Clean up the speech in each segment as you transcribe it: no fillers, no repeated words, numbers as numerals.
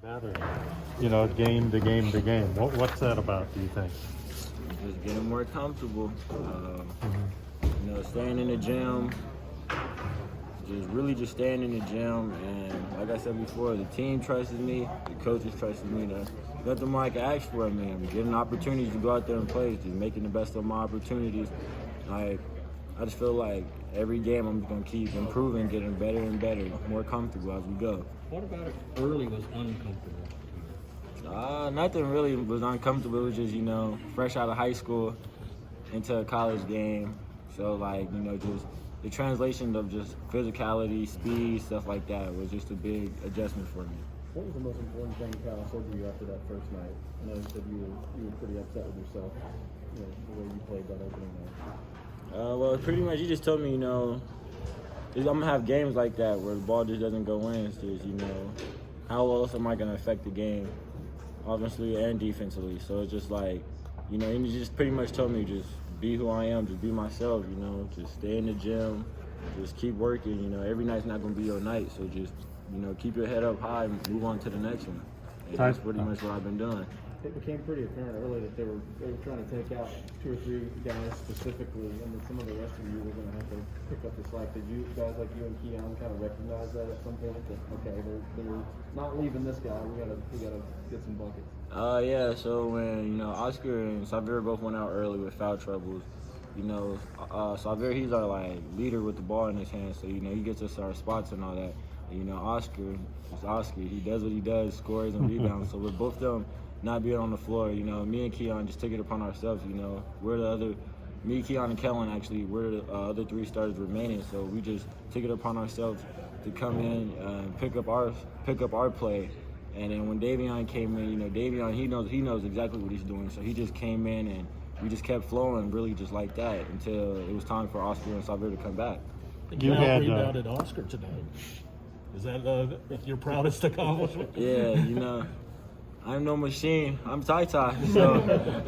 Better, game to game to game. What's that about, do you think? Just getting more comfortable. Staying in the gym. Just staying in the gym. And like I said before, the team trusts me. The coaches trust me. There's nothing more I can ask for, man. Getting opportunities to go out there and play. Just making the best of my opportunities. I just feel like every game I'm going to keep improving, getting better and better, more comfortable as we go. What about it early was uncomfortable? Nothing really was uncomfortable. It was just, fresh out of high school into a college game. So, just the translation of just physicality, speed, stuff like that was just a big adjustment for me. What was the most important thing Kyle said to you after that first night? I know you said you were pretty upset with yourself, the way you played that opening night. Well, pretty much he just told me, I'm going to have games like that where the ball just doesn't go in. It's just, how else am I going to affect the game, offensively and defensively? So it's just like, he just pretty much told me just be who I am, just be myself, just stay in the gym, just keep working. Every night's not going to be your night. So just, keep your head up high and move on to the next one. And that's pretty much what I've been doing. It became pretty apparent early that they were trying to take out 2 or 3 guys specifically, and then some of the rest of you were going to have to pick up the slack. Did you guys like you and Keon kind of recognize that at some point? That okay, they're not leaving this guy. We gotta get some buckets. Yeah. So when Oscar and Xavier both went out early with foul troubles, Xavier, he's our leader with the ball in his hands, so he gets us our spots and all that. And, Oscar is Oscar. He does what he does, scores and rebounds. So with both of them not being on the floor, me and Keon just took it upon ourselves. Me, Keon, and Kellen actually, we're the other 3 starters remaining. So we just took it upon ourselves to come in and pick up our play. And then when Davion came in, Davion, he knows exactly what he's doing. So he just came in and we just kept flowing really just like that until it was time for Oscar and Xavier to come back. You rebounded Oscar tonight. Is that your proudest accomplishment? Yeah, I'm no machine. I'm TyTy. So,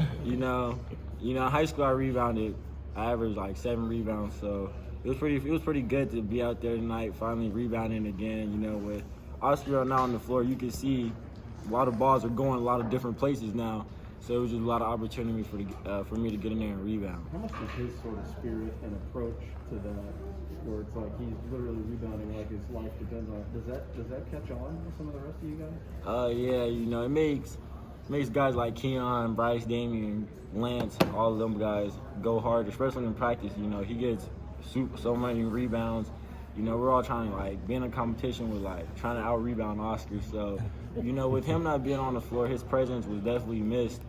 in high school I rebounded. I averaged 7 rebounds. So it was pretty good to be out there tonight, finally rebounding again. With Oscar now on the floor, you can see a lot of balls are going a lot of different places now. So it was just a lot of opportunity for me to get in there and rebound. How much was his sort of spirit and approach to that, where it's like he's literally rebounding like his life depends on it? Does that catch on with some of the rest of you guys? Yeah, it makes guys like Keon, Bryce, Damian, Lance, all of them guys go hard, especially in practice. He gets so many rebounds. We're all trying to be in a competition with trying to out rebound Oscar. So, with him not being on the floor, his presence was definitely missed.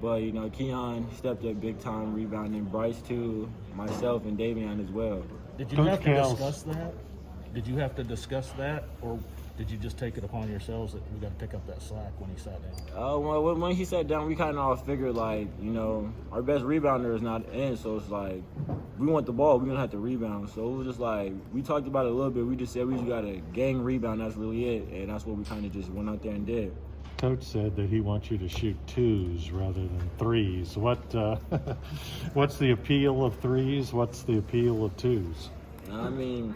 But, Keon stepped up big time rebounding, Bryce too, myself and Davion as well. Did you have to discuss that? Did you have to discuss that, or did you just take it upon yourselves that we got to pick up that slack when he sat down? Well, when he sat down, we kind of all figured our best rebounder is not in, so it's we want the ball, we're gonna have to rebound. So it was just we talked about it a little bit. We just said we just got a gang rebound. That's really it, and that's what we kind of just went out there and did. Coach said that he wants you to shoot 2s rather than 3s. What's the appeal of 3s? What's the appeal of 2s? 3s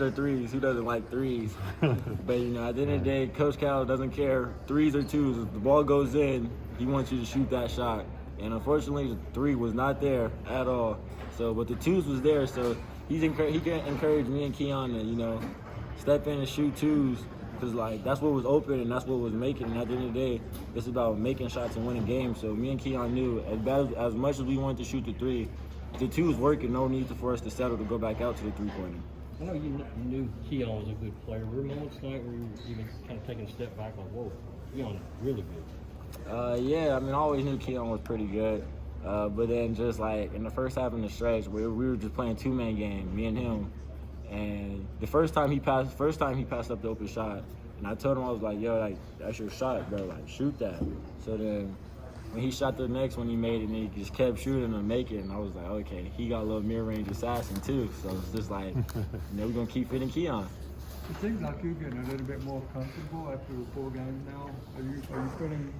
are 3s. Who doesn't like 3s? But, at the end of the day, Coach Cal doesn't care 3s or 2s. If the ball goes in, he wants you to shoot that shot. And unfortunately, the 3 was not there at all. So, but the 2s was there. So he can encourage me and Keon to, step in and shoot 2s. Because, that's what was open and that's what was making. And at the end of the day, it's about making shots and winning games. So me and Keon knew as much as we wanted to shoot the 3, the 2 was working. No need for us to settle to go back out to the 3-pointer. I know you knew Keon was a good player. Were there moments tonight where you were even kind of taking a step back whoa, Keon's really good? Yeah, I always knew Keon was pretty good. But then just in the first half in the stretch, we were just playing 2-man game, me and him. And the first time he passed up the open shot. And I told him, I was like, yo, that's your shot, bro. Shoot that. So then when he shot the next one, he made it, and he just kept shooting and making it. And I was like, okay, he got a little mid-range assassin too. So it's just we're going to keep fitting Keon. It seems like you're getting a little bit more comfortable after 4 games now. Are you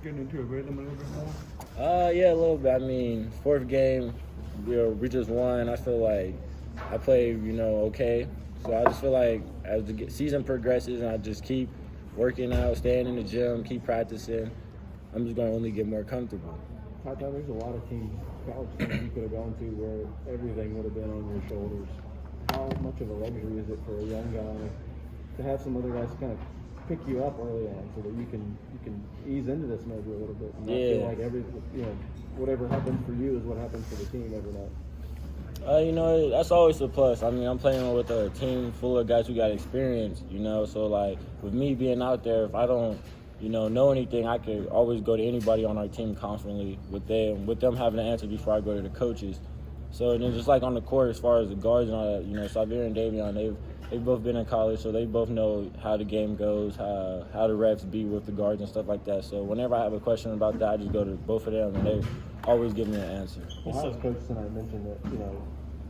getting into a rhythm a little bit more? Yeah, a little bit. 4th game, we just won. I feel like I played, okay. So I just feel like as the season progresses and I just keep working out, staying in the gym, keep practicing, I'm just going to only get more comfortable. TyTy, there's a lot of teams, college teams you could have gone to where everything would have been on your shoulders. How much of a luxury is it for a young guy to have some other guys kind of pick you up early on so that you can ease into this maybe a little bit and not feel like whatever happens for you is what happens for the team every night? That's always a plus. I mean, I'm playing with a team full of guys who got experience, so like with me being out there, if I don't know anything, I could always go to anybody on our team confidently with them having the answer before I go to the coaches. So then just like on the court, as far as the guards and all that, Xavier and Davion, they've both been in college, so they both know how the game goes, how the refs be with the guards and stuff like that. So whenever I have a question about that, I just go to both of them, and they always give me an answer. Ohio's coach tonight mentioned that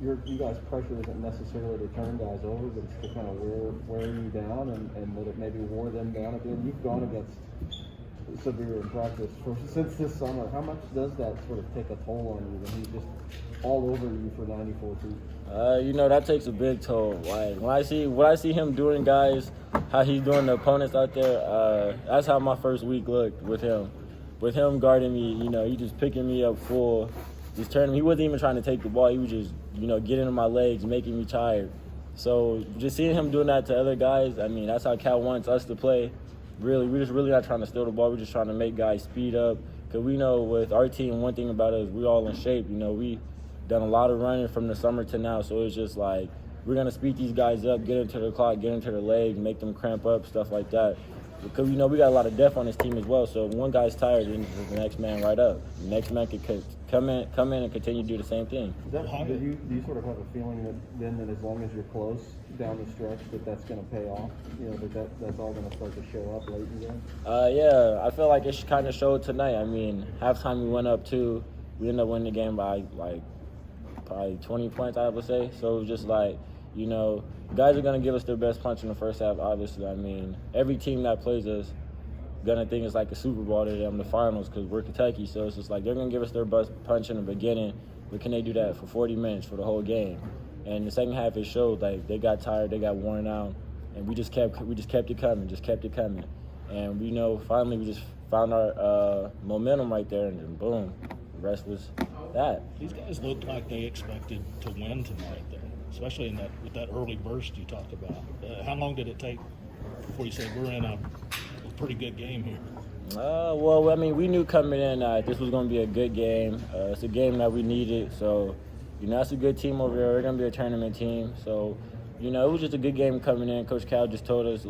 you guys' pressure isn't necessarily to turn guys over, but it's to kind of wear you down, and that it maybe wore them down at the end. You've gone against Xavier in practice since this summer. How much does that sort of take a toll on you when he's just all over you for 94 feet? That takes a big toll. Like when I see him doing guys, how he's doing the opponents out there, that's how my first week looked with him. With him guarding me, he just picking me up full. Just turning. He wasn't even trying to take the ball. He was just, getting in my legs, making me tired. So just seeing him doing that to other guys, I mean, that's how Cal wants us to play. Really, we're just really not trying to steal the ball. We're just trying to make guys speed up. Because we know with our team, one thing about us, we're all in shape. We done a lot of running from the summer to now. So it's just like we're going to speed these guys up, get into the clock, get into their legs, make them cramp up, stuff like that. Because we got a lot of depth on this team as well. So if one guy's tired, then the next man right up. The next man could come in and continue to do the same thing. Do you sort of have a feeling that as long as you're close down the stretch, that's going to pay off? That's all going to start to show up late in the game? Yeah, I feel like it kind of showed tonight. I mean, halftime we went up 2. We ended up winning the game by probably 20 points, I would say. So it was just like, guys are going to give us their best punch in the first half, obviously. I mean, every team that plays us going to think it's like a Super Bowl to them, the finals, because we're Kentucky. So it's just like they're going to give us their best punch in the beginning, but can they do that for 40 minutes for the whole game? And the second half, it showed like they got tired, they got worn out, and we just kept it coming. And finally we just found our momentum right there, and then boom, the rest was that. These guys looked like they expected to win tonight there, especially with that early burst you talked about. How long did it take before you said we're in a pretty good game here? Well, I mean, we knew coming in this was going to be a good game. It's a game that we needed, so that's a good team over there. We're going to be a tournament team, so it was just a good game coming in. Coach Cal just told us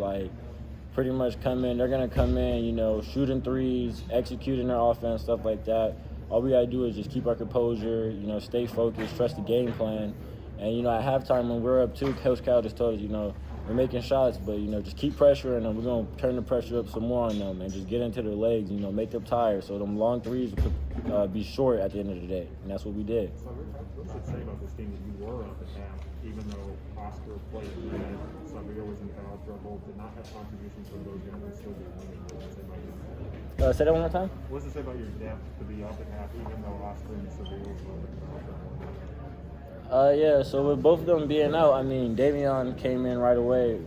pretty much come in. They're going to come in, shooting threes, executing their offense, stuff like that. All we got to do is just keep our composure, stay focused, trust the game plan. And, at halftime when we're up 2, Coach Cal just told us, we're making shots, but, just keep pressuring them. We're going to turn the pressure up some more on them and just get into their legs, make them tired. So them long threes could be short at the end of the day. And that's what we did. What should say about this team that you were up at half, even though Oscar played and Xavier was in foul trouble, did not have contributions from those young and still be winning? What does it say about you? Say that one more time? What does it say about your depth to be up at half, even though Oscar and Xavier was in foul trouble? Yeah, so with both of them being out, I mean, Davion came in right away.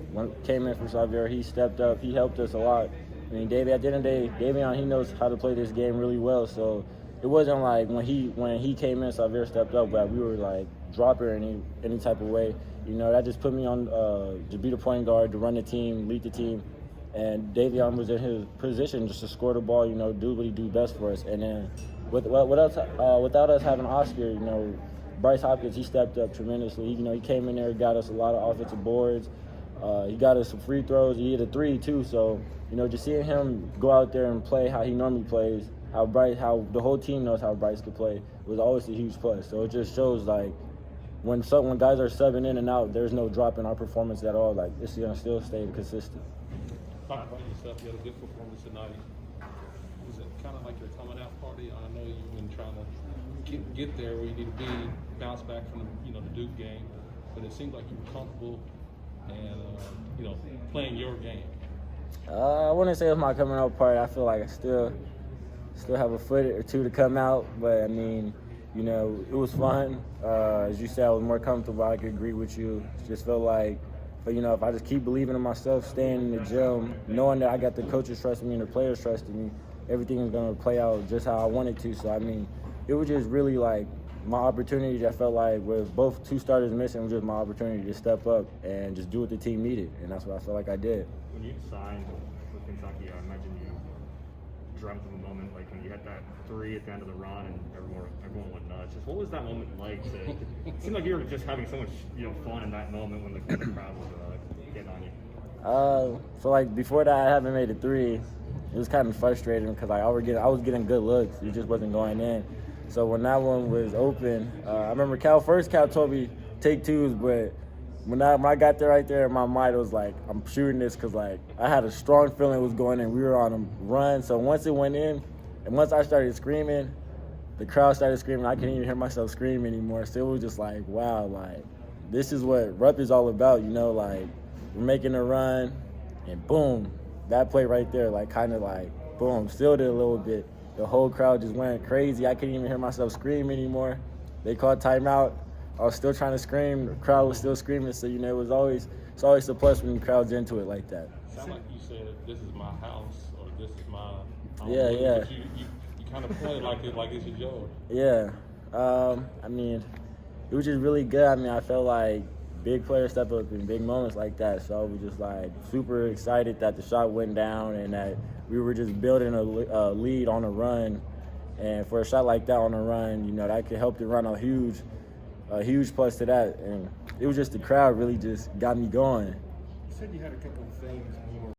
Came in from Xavier, he stepped up, he helped us a lot. I mean, at the end of the day, Davion, he knows how to play this game really well, so it wasn't like when he came in, Xavier stepped up, but we were like dropping any type of way. That just put me on to be the point guard, to run the team, lead the team, and Davion was in his position just to score the ball, do what he do best for us. And then without us having Oscar, Bryce Hopkins, he stepped up tremendously. He came in there, got us a lot of offensive boards. He got us some free throws. He hit a 3 too. So, just seeing him go out there and play how he normally plays, how the whole team knows how Bryce could play, was always a huge plus. So it just shows like when guys are subbing in and out, there's no drop in our performance at all. Like it's gonna still stay consistent. Talking about yourself, you had a good performance tonight. Was it kind of like your coming out party? I know you've been trying to get there where you need to be, bounce back from the Duke game, but it seemed like you were comfortable and playing your game. I wouldn't say it's my coming out party. I feel like I still have a foot or two to come out, but I mean, it was fun. As you said, I was more comfortable. I could agree with you. It just felt like But, you know, if I just keep believing in myself, staying in the gym, knowing that I got the coaches trusting me and the players trusting me, everything is going to play out just how I want it to. So, I mean, it was just really, like, my opportunity. I felt like with both two starters missing, it was just my opportunity to step up and just do what the team needed. And that's what I felt like I did. When you signed with Kentucky, I imagine you dreamt of a moment like when you had that three at the end of the run and everyone went nuts. Just what was that moment like? It seemed like you were just having so much fun in that moment when the crowd was getting on you. So like before that, I haven't made a three. It was kind of frustrating because I was getting good looks. It just wasn't going in. So when that one was open, I remember Cal told me take twos, but when I got there right there in my mind, it was like, I'm shooting this because, like, I had a strong feeling it was going in. We were on a run. So once it went in, and once I started screaming, the crowd started screaming. I couldn't even hear myself scream anymore. So it was just like, wow, like, this is what Rupp is all about, like, we're making a run, and boom, that play right there, like, kind of like, boom, sealed it a little bit. The whole crowd just went crazy. I couldn't even hear myself scream anymore. They called timeout. I was still trying to scream. The crowd was still screaming. So, it's always a plus when the crowd's into it like that. Sound like you said, this is my house, or this is my home. Yeah, yeah. But you kind of play like it's yours. Yeah. I mean, it was just really good. I mean, I felt like big players step up in big moments like that. So I was just, like, super excited that the shot went down and that we were just building a lead on a run. And for a shot like that on a run, that could help the run a huge plus to that. And it was just the crowd really just got me going. You said you had a couple of things when you were